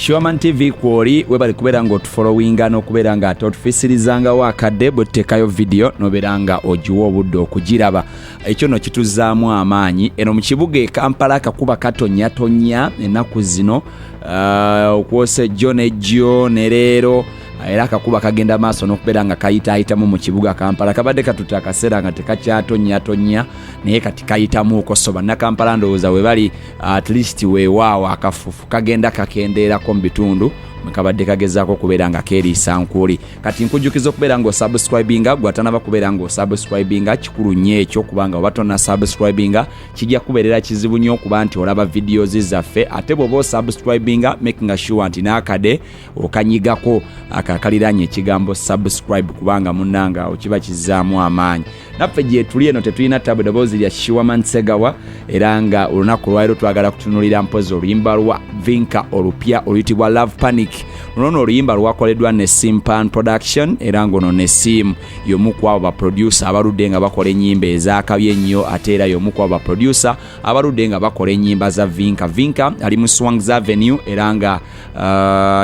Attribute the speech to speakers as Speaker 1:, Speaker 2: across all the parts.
Speaker 1: Shoman TV kwoli webali kubeera nga otufollowinga n'okubeera nga ate otufisirizangawo akadde bwe tuteekayo video n'obeera nga ogiwa obudde okugiraba. Ekyo no kituzaamu amaanyi. Eno mu kibuga e Kampala akakuba katonnya ennaku zino okwose jjo nejjo ne leero era akakuba kagenda maaso n'okubeera nga kayitaayitamu mu kibuga Kampala. Kabadde katutte akaseera nga tekakyatonya naye kati kayitamuuko, so bannakampala ndowooza we bali at least weewaawo akafufu kagenda kakendeerako mu bitundu mukabadde kagezaako kubeera nga keeriisa nkuuli. Kati nkujjukiza okubeera nga osubscribinga, gwatanaba kubeera nga osubscribinga kikulu nnyo ekyo, kubanga oba tonna subscribinga kijja kubeerera kizibu nnyo okuba nti olaba videos zaffe, ate bw'oba osubscribinga making sure nti n'akade okanyigako akakaliranye ekigambo subscribe, kubanga munnanga okiba kizzaamu amaanyi. Naffe gye tuli eno tetulina ttabu eddoboozi lya Shiwaman Segawa, era nga olunaku lwaliro twagala kutunuulira mpozi oluyimba lwa Vinka olupya oluyitibwa Love Panic. Luno oluyimba lwakoleddwa ne Simpan Production, era ngono ne Sim y'omu ku abo baproducer abaludde nga bakola ennyimba ez'akabi ennyo, ate era y'omu ku abo baproducer abaludde nga bakola ennyimba za Vinka. Vinka ali mu Swangz Avenue era nga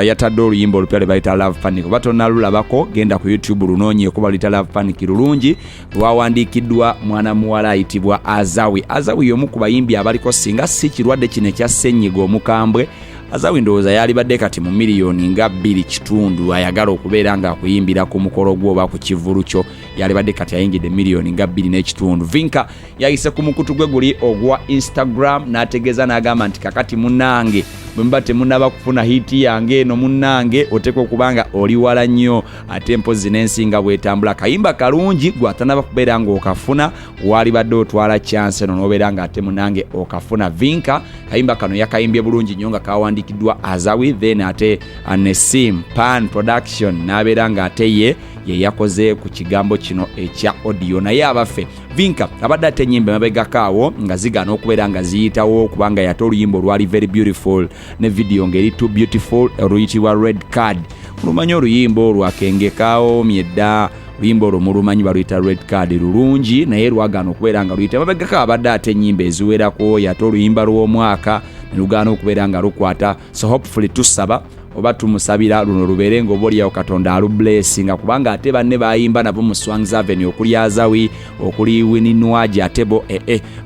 Speaker 1: yatadde oluyimba olupya lwe bayita Love Panic. Oba tonnalulabako genda ku YouTube lunoonye kuba luyita Love Panic lulungi, lwawandiikiddwa mwana muwala ayitibwa Azawi. Azawi y'omu ku bayimbi abaliko singa si kirwadde kino ekya ssenyiga omukambwe. Azawi ndowooza yalibadde kati mu miliyoni nga 2.5 ayagala okubeera nga akuyimbira ku mukolo gwo oba ku kivulu kyo, yalibadde kati ayingidde miliyoni nga 2.5. Vinka yayise ku mukutu gwe guli ogwa Instagram n'ategeeza n'agamba nti kakati munnange bwe muba temunnaba kufuna hiti yange eno munnange oteekwa okubanga oli wala nnyo, ate mpozi n'ensinga bwetambula. Kayimba kalungi gwatanaba kubeera nga okafuna, walibadde otwala chance eno n'obeera nga ate munnange okafuna. Vinka kayimba kano yakayimbye bulungi nnyo nga kawandiikiddwa Azawi, then ate Anesim Pan Production n'abeera nga ate ye yakoze ku kigambo kino ekya audio. Naye abaffe Vinka abadde ate ennyimba mabegakaawo nga zigaana okubeera nga ziyitawo, kubanga yate oluyimba olwali very beautiful ne video ngeri too beautiful oluyitibwa Red Card. Olumanyi oluyimba olwakengekaawo myedda, oluyimba olwo mulumanyi baluyita Red Card lulungi, naye lwagaana okubeera nga luyita mabegakaawo. Abadde ate ennyimba eziwerako, yate oluyimba lw'omwaka ne lugaana okubeera nga lukwata, so hopefully tusaba oba tumusabira luno lubeere ng'oboolyawo Katonda alublessinga, kubanga ate banne bayimba nabo mu Swangz Avenue, okuli Azawi, okuli Wininwaji, ate bo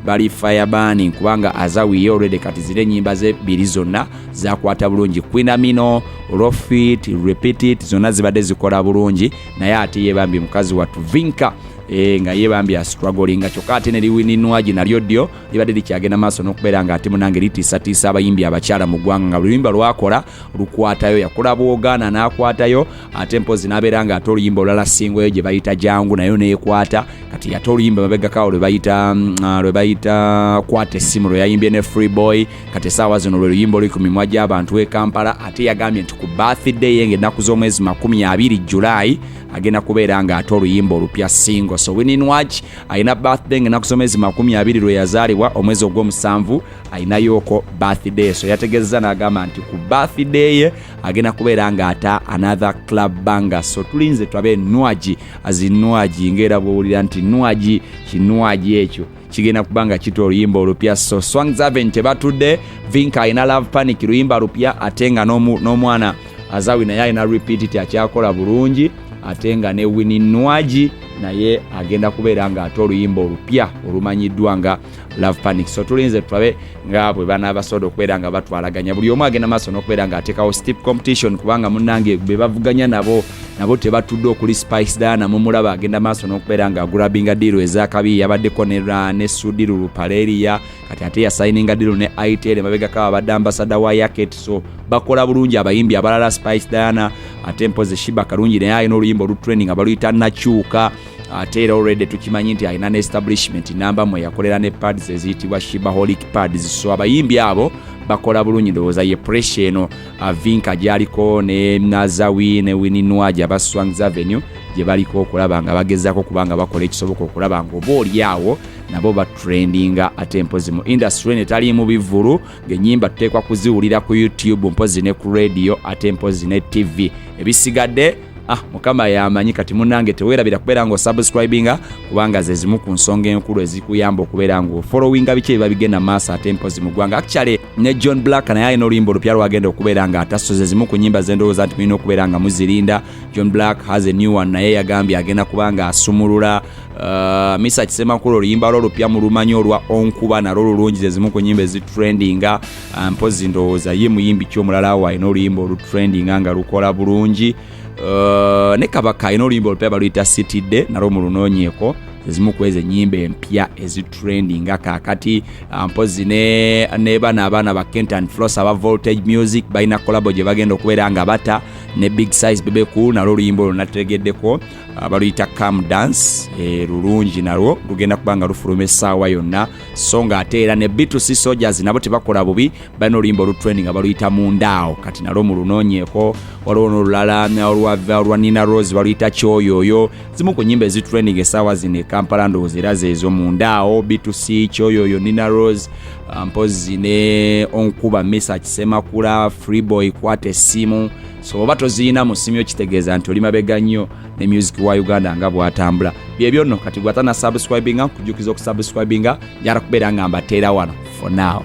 Speaker 1: bali fire burning, kubanga Azawi ye already kati zire ennyimba ze bbiri zonna zakwata bulungi. Queen Amino, Rough It, Repeat It zonna zibadde zikola bulungi, naye ate yebambi mukazi wattu Vinka nga yebambi struggling kyokka ate ne Wininwaji nalyo ddyo libadde likyagenda maaso n'okubeera nga ate munange litiisatiisa abayimbi abakyala mu ggwanga, nga oluyimba lwakola lukwatayo, yakola bwogana n'akwatayo, ate mpozi n'abeera nga ate oluyimba olulala singweyo gye bayita Jangu nayo neekwata. Kati yate oluyimba mabegakaawo lwe bayita Kwata Essimu lwe yayimbye ne Free Boy, kati essaawa zino lwe luyimba oluli ku mimwa gy'abantu e Kampala. Ate yagambye nti ku birthday ye ng'ennaku z'omwezi 20 Julayi agenda kubeera nga ate oluyimba olupya single. So Wininwaji ayina birthday ng'ennaku z'omwezi 20 lwe yazaalibwa omwezi ogw'omusanvu, ayinayoko birthday, so yategeeza n'agamba nti ku birthday ye agenda kubeera nga ata another club banger. So tulinze twabe Nwaji azinwaji ng'era bw'owulira nti Nwaji kinwaji ekyo kigenda kubanga kita oluyimba olupya. So Swangz Avenue tebatudde, Vinka ayina Love Panic luyimba lupya, ate nga n'omwana Azawi naye ayina Repeat It akyakola bulungi, ate nga ne Wininwaji naye agenda kubeera nga ate oluyimba olupya olumanyiddwa nga Love Panic. So tulinze twabe nga bwe bana abasoda okubeera nga batwalaganya, buli omu agenda maaso n'okubeera nga ateekawo steep competition, kubanga munnange be bavuganya nabo tebatudde okuli Spice Diana mumulaba agenda maaso n'okubeera nga agulabinga diiru ez'akabi. Yabaddeko ne Sudiru Lupaleria, kati ate yasayininga diiru ne ITL mabegakaawo abadde ambasada wa Yaket. So bakola bulungi abayimbi abalala Spice Diana, ate mpozi Shiba Kalungi naye ayina oluyimba olutraining abaluyita Nakyuka, ate era already tukimanyi nti ayina ne establishment namba mwe yakolera ne pads eziyitibwa Shibaholic Pads. So abayimbi abo bakola bulungi, ndowooza ye pressure eno Vinka gyaliko ne Azawi ne Wininwaji aba Swangz Avenue gye baliko okulaba nga bagezaako kubanga bakola ekisoboka okulaba nga oba oliawo nabo batrendinga, ate mpozi mu industry netali mu bivulu ng'ennyimba tuteekwa kuziwulira ku YouTube, mpozi ne ku radio, ate mpozi ne TV. Ebisigadde mukama yamanyi kati munange teweerabira kubeera nga osubscribinga kubanga ze zimu ku nsonga enkulu ezikuyamba okubeera nga ofollowinga biki ebiba bigenda maaso ate mpozi mu ggwanga. Actually ne John Black naye alina oluyimba olupya lwagenda okubeera nga atasoze zimu ku nnyimba z'endowooza nti mulina okubeera nga muzirinda. John Black has a new one naye yagambye agenda kubanga asumulula. Misa Kisemakulu oluyimba lwo olupya mu lumanyi olwa onkuba nalwo lulungi ze zimu ku nnyimba ezitrendinga. Mpozi ndowooza ye muyimbi ky'omulala we alina oluyimba olutrendinga nga lukola bulungi. Ne Kabaka alina oluyimba olupya baluyita Sitidde nalwo mu lunoonyeeko zimu ku ezo ennyimba empya ezitrendinga kaakati. Mpozi ne bano abaana ba Kentan Floss aba Voltage Music balina kolabo gye bagenda okubeera nga bata ne Big Size Bebe Cool nalwo oluyimba olwo nategeddeko baluyita Calm Dance lulungi nalwo lugenda kuba nga lufuluma essaawa yonna. So nga ate era ne B2C Soldiers nabo tebakola bubi balina oluyimba olutrendinga baluyita Mundaawo kati nalwo mu lunoonyeeko. Waliwo n'olulala olwa Nina Rose baluyita Kyoyoyo. Zimu ku nnyimba ezitrendinga essaawa zino Kampala ndowooza era zeezo Mundaawo, B2C, Kyoyoyo, Nina Rose, mpozi ne onkuba Misa Kisemakula, Freeboy kwata essimu. So oba toziyina mu ssimu yo kitegeeza nti oli mabega nnyo ne music wa Uganda nga bw'atambula. Byebyo nno kati gwatana subscribinga kujjukiza okusubscribinga njala kubeera nga mbateera wano for now.